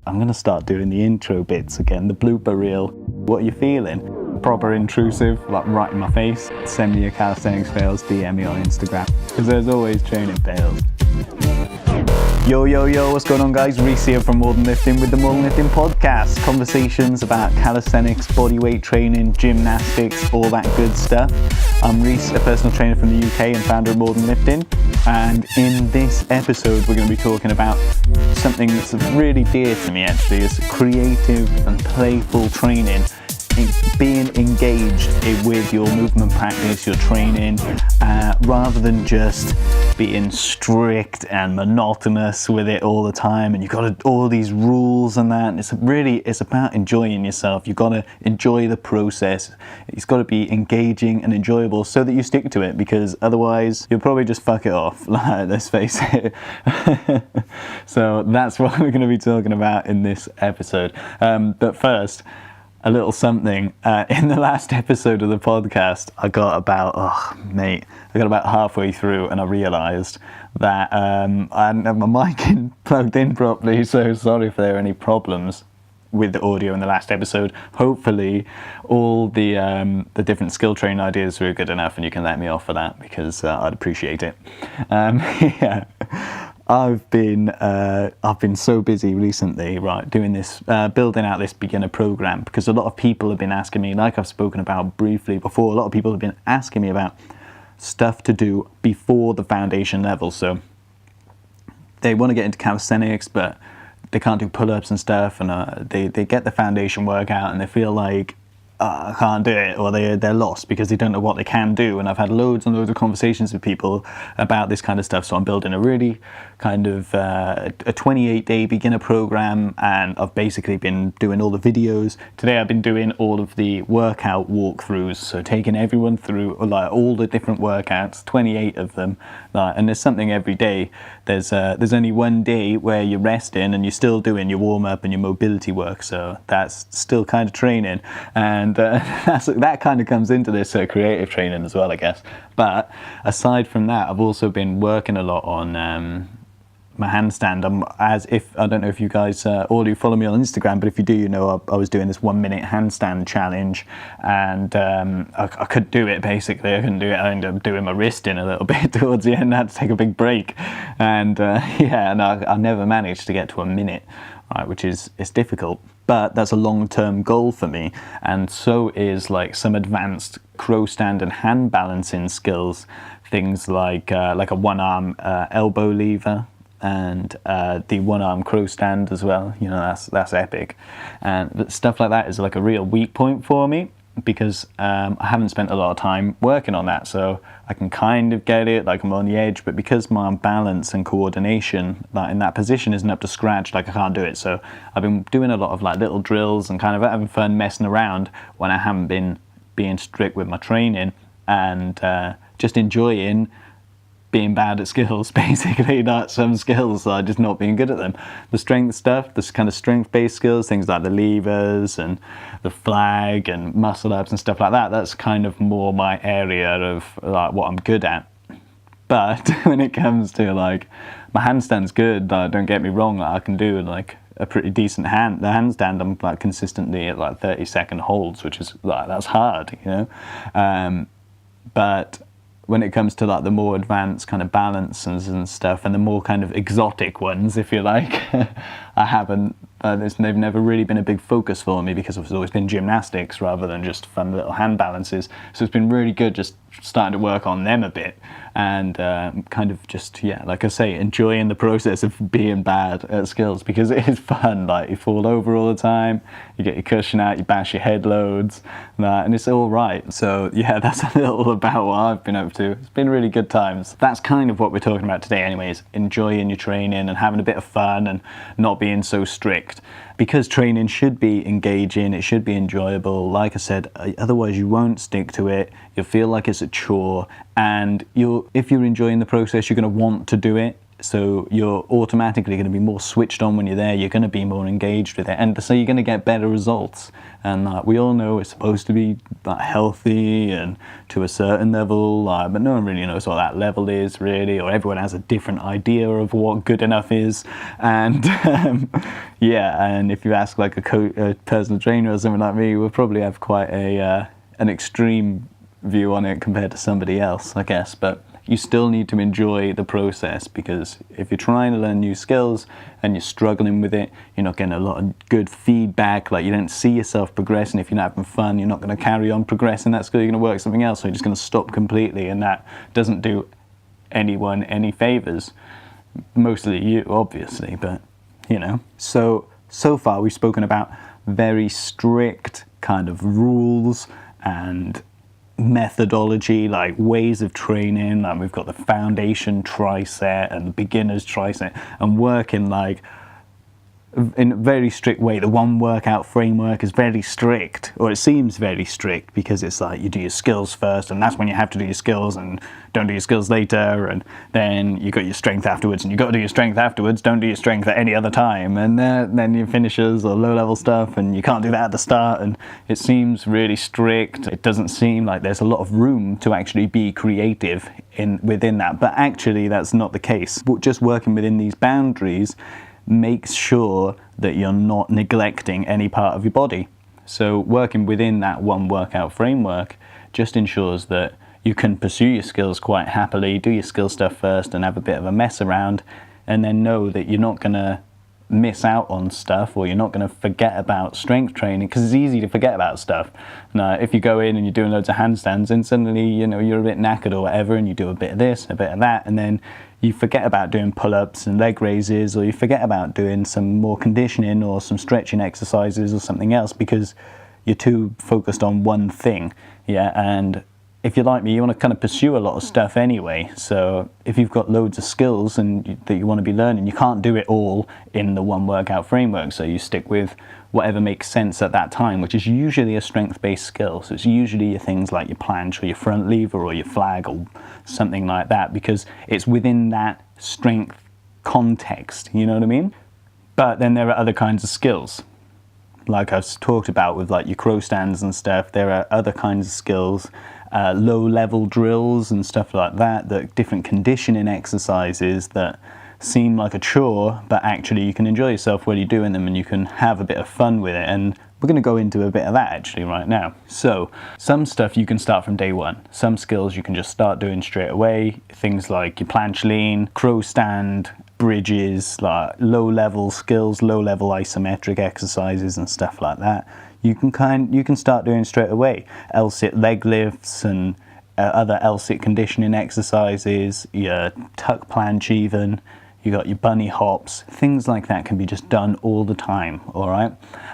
I'm going to start doing the intro bits again, the blooper reel. What are you feeling? Proper intrusive, like right in my face. Send me your calisthenics fails, DM me on Instagram, because there's always training fails. Yo, what's going on, guys? Rhys here from More Than Lifting with the More Than Lifting podcast. Conversations about calisthenics, bodyweight training, gymnastics, all that good stuff. I'm Rhys, a personal trainer from the UK and founder of More Than Lifting. And in this episode, we're going to be talking about something that's really dear to me, actually. It's creative and playful training. Being engaged with your movement practice, your training, rather than just being strict and monotonous with it all the time, and you've got all these rules and that. It's about enjoying yourself. You've got to enjoy the process. It's got to be engaging and enjoyable so that you stick to it, because otherwise you'll probably just fuck it off. Let's face it. So that's what we're going to be talking about in this episode. But first, a little something. In the last episode of the podcast, I got about halfway through and I realised that I hadn't had my mic plugged in properly, so sorry if there are any problems with the audio in the last episode. Hopefully all the different skill training ideas were good enough and you can let me off for that, because I'd appreciate it. Yeah. I've been so busy recently, right, doing this, building out this beginner program, because a lot of people have been asking me, like I've spoken about briefly before, a lot of people have been asking me about stuff to do before the foundation level. So they want to get into calisthenics, but they can't do pull-ups and stuff, and they get the foundation workout and they feel like, I can't do it, or they're lost because they don't know what they can do. And I've had loads and loads of conversations with people about this kind of stuff. So I'm building a really kind of a 28-day beginner program, and I've basically been doing all the videos. Today I've been doing all of the workout walkthroughs, so taking everyone through like all the different workouts, 28 of them, and there's something every day. There's only one day where you're resting and you're still doing your warm-up and your mobility work, so that's still kind of training. And that kind of comes into this creative training as well, I guess. But aside from that, I've also been working a lot on my handstand. I don't know if you guys all do follow me on Instagram, but if you do, you know I was doing this 1 minute handstand challenge, and I couldn't do it. Basically, I couldn't do it. I ended up doing my wrist in a little bit towards the end. I had to take a big break, and I never managed to get to a minute, right, which is difficult. But that's a long-term goal for me, and so is like some advanced crow stand and hand balancing skills, things like a one-arm elbow lever, and the one-arm crow stand as well. You know, that's epic, and stuff like that is like a real weak point for me, because I haven't spent a lot of time working on that. So I can kind of get it, like I'm on the edge, but because my balance and coordination in that position isn't up to scratch, like I can't do it. So I've been doing a lot of like little drills and kind of having fun messing around when I haven't been being strict with my training, and just enjoying being bad at skills, basically. Not some skills, so just not being good at them. The strength stuff, this kind of strength-based skills, things like the levers and the flag and muscle ups and stuff like that, that's kind of more my area of like what I'm good at. But when it comes to like, my handstand's good, don't get me wrong, I can do like a pretty decent handstand. I'm like consistently at like 30-second holds, which is like, that's hard, you know. But when it comes to like the more advanced kind of balances and stuff, and the more kind of exotic ones, if you like, I haven't, they've never really been a big focus for me, because it's always been gymnastics rather than just fun little hand balances. So it's been really good just starting to work on them a bit, and kind of just, yeah, like I say, enjoying the process of being bad at skills, because it is fun. Like, you fall over all the time, you get your cushion out, you bash your head loads, and it's all right. So yeah, that's a little about what I've been up to. It's been really good times. That's kind of what we're talking about today anyways, enjoying your training and having a bit of fun and not being so strict. Because training should be engaging, it should be enjoyable. Like I said, otherwise you won't stick to it. You'll feel like it's a chore, and if you're enjoying the process, you're going to want to do it. So you're automatically going to be more switched on when you're there. You're going to be more engaged with it, and so you're going to get better results. And we all know it's supposed to be healthy and to a certain level, but no one really knows what that level is really, or everyone has a different idea of what good enough is. And yeah, and if you ask like a personal trainer or something like me, we'll probably have quite an extreme view on it compared to somebody else, I guess. But you still need to enjoy the process, because if you're trying to learn new skills and you're struggling with it, you're not getting a lot of good feedback, like you don't see yourself progressing. If you're not having fun, you're not going to carry on progressing that skill. You're going to work something else, so you're just going to stop completely, and that doesn't do anyone any favors. Mostly you, obviously, but you know. So far we've spoken about very strict kind of rules and methodology, like ways of training. Like we've got the foundation tricep and the beginner's tricep, and working like in a very strict way. The one workout framework is very strict, or it seems very strict, because it's like you do your skills first, and that's when you have to do your skills, and don't do your skills later, and then you got your strength afterwards, and you got to do your strength afterwards. Don't do your strength at any other time, and then your finishers or low level stuff, and you can't do that at the start. And it seems really strict. It doesn't seem like there's a lot of room to actually be creative within that, but actually that's not the case. But just working within these boundaries makes sure that you're not neglecting any part of your body. So working within that one workout framework just ensures that you can pursue your skills quite happily, do your skill stuff first and have a bit of a mess around, and then know that you're not going to miss out on stuff, or you're not going to forget about strength training, because it's easy to forget about stuff. Now, if you go in and you're doing loads of handstands and suddenly, you know, you're a bit knackered or whatever, and you do a bit of this, a bit of that, and then you forget about doing pull-ups and leg raises, or you forget about doing some more conditioning or some stretching exercises or something else, because you're too focused on one thing. Yeah, and if you're like me, you want to kind of pursue a lot of stuff anyway. So if you've got loads of skills that you want to be learning, you can't do it all in the one workout framework. So you stick with whatever makes sense at that time, which is usually a strength-based skill. So it's usually your things like your planche or your front lever or your flag or something like that, because it's within that strength context, you know what I mean? But then there are other kinds of skills. Like I've talked about with like your crow stands and stuff, there are other kinds of skills, low-level drills and stuff like that, different conditioning exercises that seem like a chore, but actually you can enjoy yourself while you're doing them, and you can have a bit of fun with it. And we're going to go into a bit of that actually right now. So some stuff you can start from day one. Some skills you can just start doing straight away. Things like your planche lean, crow stand, bridges, like low-level skills, low-level isometric exercises and stuff like that. You can start doing straight away. L-sit leg lifts and other L-sit conditioning exercises, your tuck planche even, you got your bunny hops, things like that can be just done all the time, all right?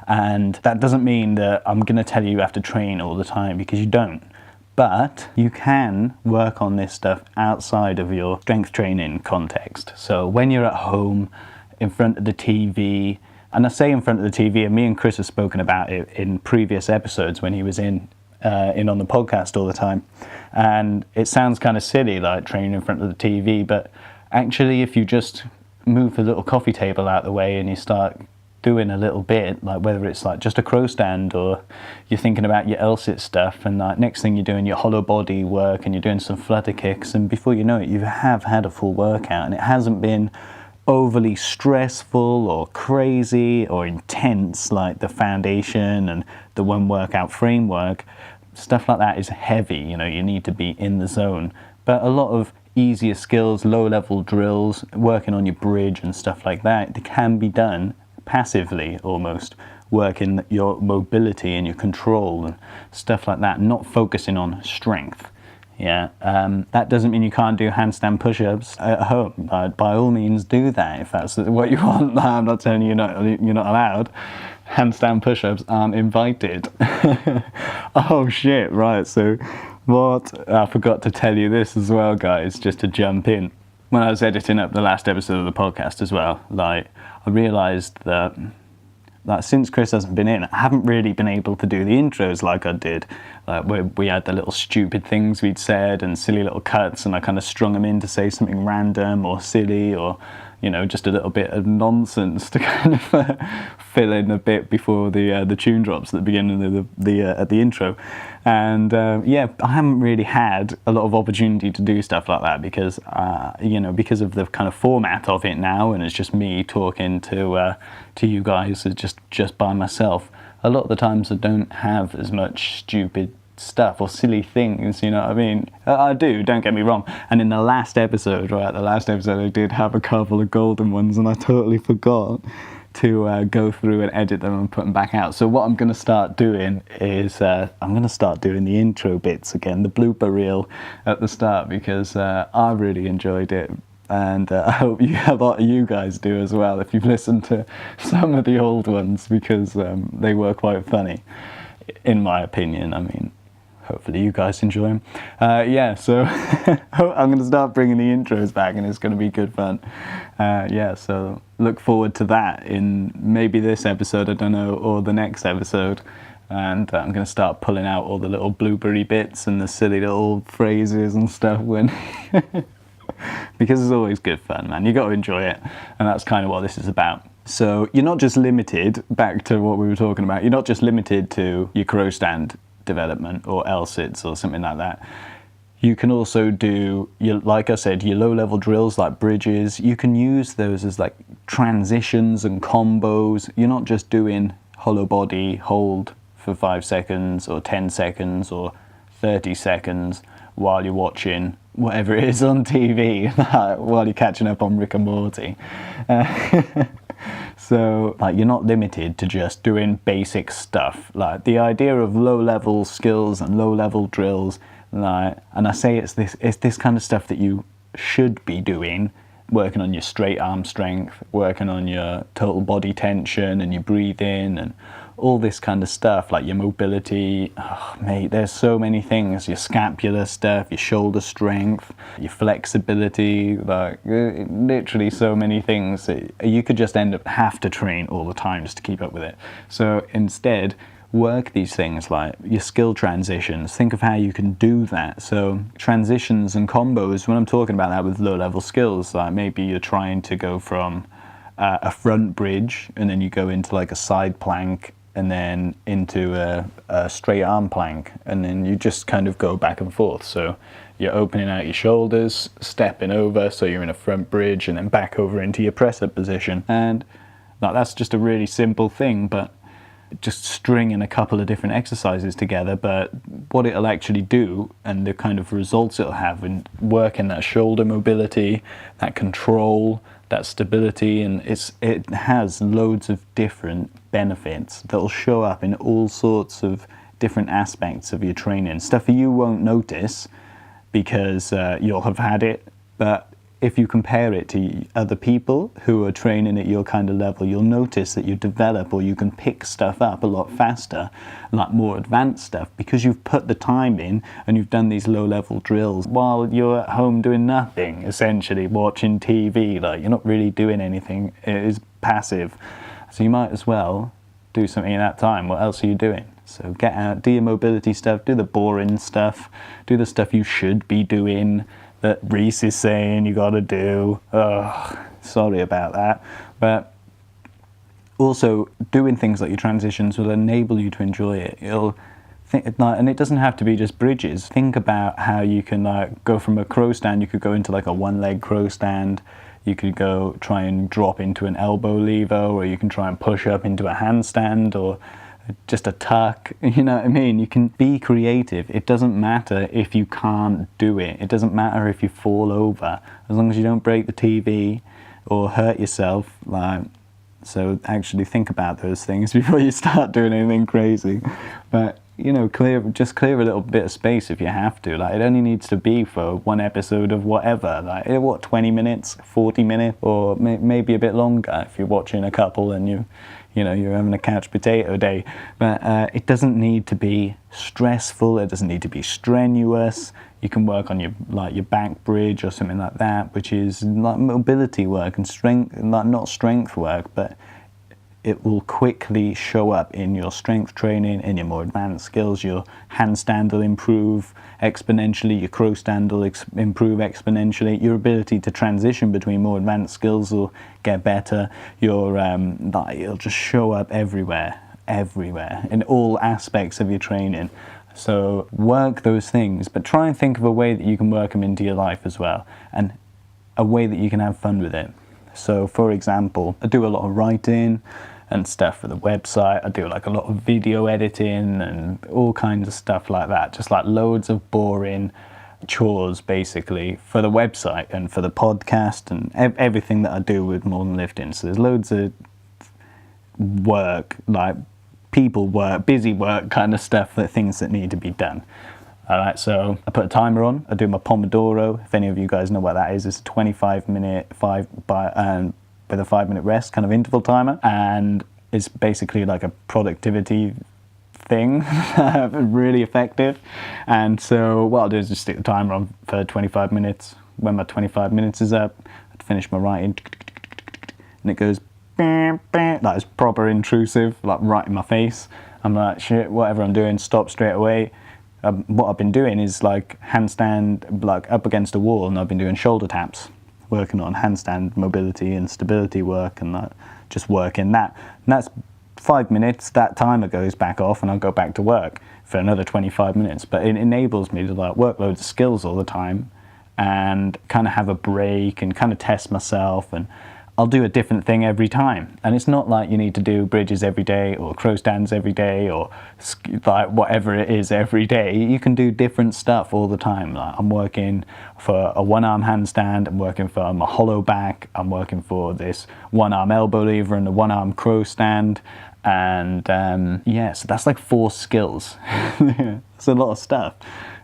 And that doesn't mean that I'm gonna tell you have to train all the time, because you don't. But you can work on this stuff outside of your strength training context. So when you're at home, in front of the TV, and I say in front of the TV, and me and Chris have spoken about it in previous episodes when he was in on the podcast all the time. And it sounds kind of silly, like training in front of the TV, but actually if you just move the little coffee table out the way and you start doing a little bit, like whether it's like just a crow stand, or you're thinking about your L-sit stuff, and like next thing you're doing your hollow body work and you're doing some flutter kicks, and before you know it, you have had a full workout, and it hasn't been overly stressful or crazy or intense like the foundation and the one workout framework. Stuff like that is heavy, you know, you need to be in the zone. But a lot of easier skills, low-level drills, working on your bridge and stuff like that, they can be done passively almost, working your mobility and your control and stuff like that, not focusing on strength. Yeah, that doesn't mean you can't do handstand push-ups at home. By all means do that if that's what you want. I'm not telling you you're not allowed. Handstand push-ups aren't invited. Oh shit, right, so I forgot to tell you this as well, guys, just to jump in. When I was editing up the last episode of the podcast as well, like I realised that like since Chris hasn't been in, I haven't really been able to do the intros like I did. Where we had the little stupid things we'd said and silly little cuts, and I kind of strung them in to say something random or silly, or just a little bit of nonsense to kind of fill in a bit before the tune drops at the beginning of the intro. And yeah, I haven't really had a lot of opportunity to do stuff like that because because of the kind of format of it now, and it's just me talking to you guys just by myself. A lot of the times I don't have as much stupid stuff or silly things, you know what I mean? I do, don't get me wrong. And in the last episode, I did have a couple of golden ones, and I totally forgot to go through and edit them and put them back out. So what I'm going to start doing is I'm going to start doing the intro bits again, the blooper reel at the start, because I really enjoyed it. And I hope you guys do as well if you've listened to some of the old ones, because they were quite funny, in my opinion. I mean, hopefully you guys enjoy them. Yeah, so I'm going to start bringing the intros back, and it's going to be good fun. Yeah, so look forward to that in maybe this episode, I don't know, or the next episode. And I'm going to start pulling out all the little bloopery bits and the silly little phrases and stuff when... because it's always good fun, man. You got to enjoy it, and that's kind of what this is about. So you're not just limited, back to what we were talking about, you're not just limited to your crow stand development or L-sits or something like that. You can also do, like I said, your low-level drills like bridges. You can use those as like transitions and combos. You're not just doing hollow body hold for 5 seconds or 10 seconds or 30 seconds while you're watching whatever it is on TV, while you're catching up on Rick and Morty. So like, you're not limited to just doing basic stuff. Like the idea of low-level skills and low-level drills, like, and I say it's this kind of stuff that you should be doing, working on your straight arm strength, working on your total body tension and your breathing and all this kind of stuff, like your mobility. Oh, mate, there's so many things. Your scapular stuff, your shoulder strength, your flexibility, like literally so many things that you could just have to train all the time just to keep up with it. So instead, work these things like your skill transitions. Think of how you can do that. So transitions and combos, when I'm talking about that with low-level skills, like maybe you're trying to go from a front bridge, and then you go into like a side plank, and then into a straight arm plank, and then you just kind of go back and forth. So you're opening out your shoulders, stepping over, so you're in a front bridge, and then back over into your press-up position. And like, that's just a really simple thing, but just stringing a couple of different exercises together. But what it'll actually do, and the kind of results it'll have in working that shoulder mobility, that control, that stability, and it has loads of different benefits that'll show up in all sorts of different aspects of your training. Stuff you won't notice because you'll have had it, but if you compare it to other people who are training at your kind of level, you'll notice that you develop, or you can pick stuff up a lot faster, like more advanced stuff, because you've put the time in and you've done these low-level drills while you're at home doing nothing, essentially watching TV. Like, you're not really doing anything. It is passive. So you might as well do something in that time. What else are you doing? So get out, do your mobility stuff, do the boring stuff, do the stuff you should be doing, that Rhys is saying you gotta do. Oh, sorry about that. But also, doing things like your transitions will enable you to enjoy it. It'll think, and it doesn't have to be just bridges. Think about how you can go from a crow stand. You could go into like a one-leg crow stand. You could go try and drop into an elbow lever, or you can try and push up into a handstand, or just a tuck, you know what I mean? You can be creative. It doesn't matter if you can't do it. It doesn't matter if you fall over, as long as you don't break the TV or hurt yourself. So actually think about those things before you start doing anything crazy. But just clear a little bit of space if you have to. Like, it only needs to be for one episode of whatever. Like, 20 minutes, 40 minutes, or maybe a bit longer if you're watching a couple and you're having a couch potato day. But it doesn't need to be stressful. It doesn't need to be strenuous. You can work on your back bridge or something like that, which is like mobility work and strength, like not strength work, but it will quickly show up in your strength training, in your more advanced skills. Your handstand will improve exponentially, your crow stand will improve exponentially, your ability to transition between more advanced skills will get better. It'll just show up everywhere, in all aspects of your training. So work those things, but try and think of a way that you can work them into your life as well, and a way that you can have fun with it. So for example, I do a lot of writing and stuff for the website. I do like a lot of video editing and all kinds of stuff like that. Just like loads of boring chores basically for the website and for the podcast and everything that I do with More Than Lifting. So there's loads of work, like people work, busy work kind of stuff, things that need to be done. All right, so I put a timer on. I do my Pomodoro. If any of you guys know what that is, it's a 25-minute, with a 5-minute rest kind of interval timer. And it's basically like a productivity thing, really effective. And so what I'll do is just stick the timer on for 25 minutes. When my 25 minutes is up, I finish my writing, and it goes, like it's proper intrusive, like right in my face. I'm like, shit, whatever I'm doing, stop straight away. What I've been doing is like handstand, like up against a wall, and I've been doing shoulder taps, working on handstand mobility and stability work, and that, just working that. And that's 5 minutes, that timer goes back off, and I'll go back to work for another 25 minutes. But it enables me to like work loads of skills all the time and kind of have a break and kind of test myself, and I'll do a different thing every time. And it's not like you need to do bridges every day or crow stands every day or like whatever it is every day. You can do different stuff all the time. Like I'm working for a one-arm handstand, I'm working for my hollow back, I'm working for this one-arm elbow lever and a one-arm crow stand. And yeah, so that's like 4 skills. It's a lot of stuff.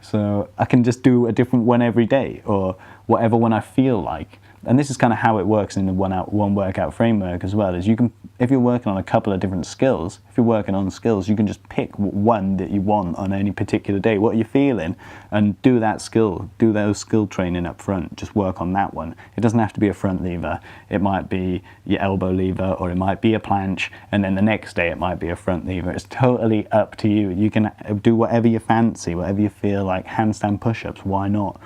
So I can just do a different one every day or whatever one I feel like. And this is kind of how it works in the one workout framework as well, is you can, if you're working on a couple of different skills, if you're working on skills, you can just pick one that you want on any particular day. What are you feeling? And do that skill, do those skill training up front, just work on that one. It doesn't have to be a front lever. It might be your elbow lever, or it might be a planche, and then the next day it might be a front lever. It's totally up to you. You can do whatever you fancy, whatever you feel like. Handstand push-ups, why not?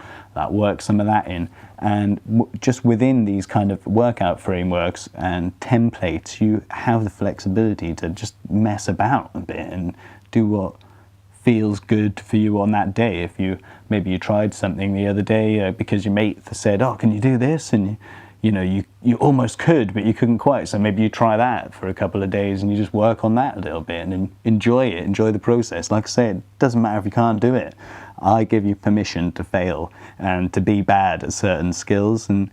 Work some of that in. And just within these kind of workout frameworks and templates, you have the flexibility to just mess about a bit and do what feels good for you on that day. If maybe you tried something the other day because your mate said, oh, can you do this? And you almost could, but you couldn't quite. So maybe you try that for a couple of days and you just work on that a little bit and enjoy it, enjoy the process. Like I said, it doesn't matter if you can't do it. I give you permission to fail and to be bad at certain skills, and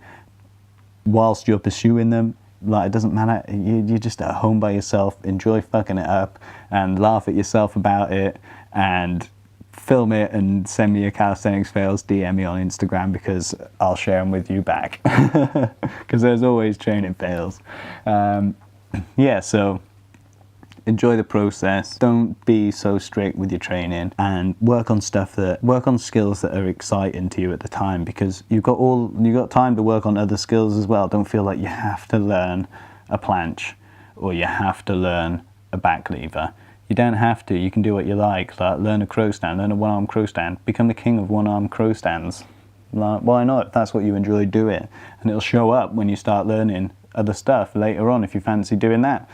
whilst you're pursuing them, like, it doesn't matter. You're just at home by yourself, enjoy fucking it up and laugh at yourself about it, and film it and send me your calisthenics fails, DM me on Instagram, because I'll share them with you back, because there's always training fails. Yeah, so enjoy the process. Don't be so strict with your training, and work on skills that are exciting to you at the time, because you've got time to work on other skills as well. Don't feel like you have to learn a planche or you have to learn a back lever. You don't have to. You can do what you like learn a crow stand, learn a one-arm crow stand, become the king of one-arm crow stands. Like, why not? If that's what you enjoy, do it. And it'll show up when you start learning other stuff later on if you fancy doing that.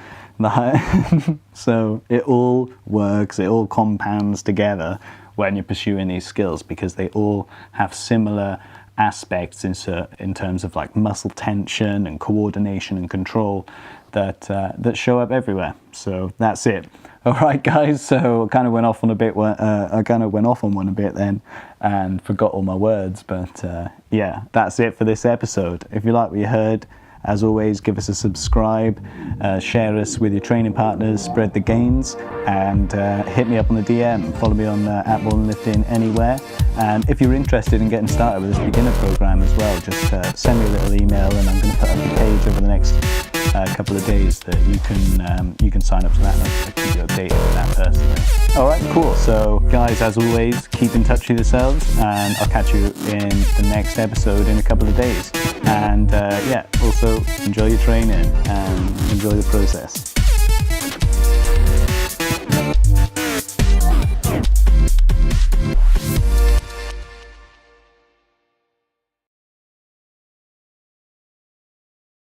So it all works, it all compounds together when you're pursuing these skills, because they all have similar aspects in terms of like muscle tension and coordination and control that show up everywhere. So that's it. All right, guys. So I kind of went off on one a bit then, and forgot all my words. But yeah, that's it for this episode. If you like what you heard, as always, give us a subscribe, share us with your training partners, spread the gains, and hit me up on the DM. Follow me on @MoreThanLifting anywhere. And if you're interested in getting started with this beginner program as well, just send me a little email, and I'm going to put up a page over the next couple of days that you can sign up to that, and I'll keep you updated with that personally. All right, cool. So guys, as always, keep in touch with yourselves, and I'll catch you in the next episode in a couple of days. And yeah, also enjoy your training and enjoy the process.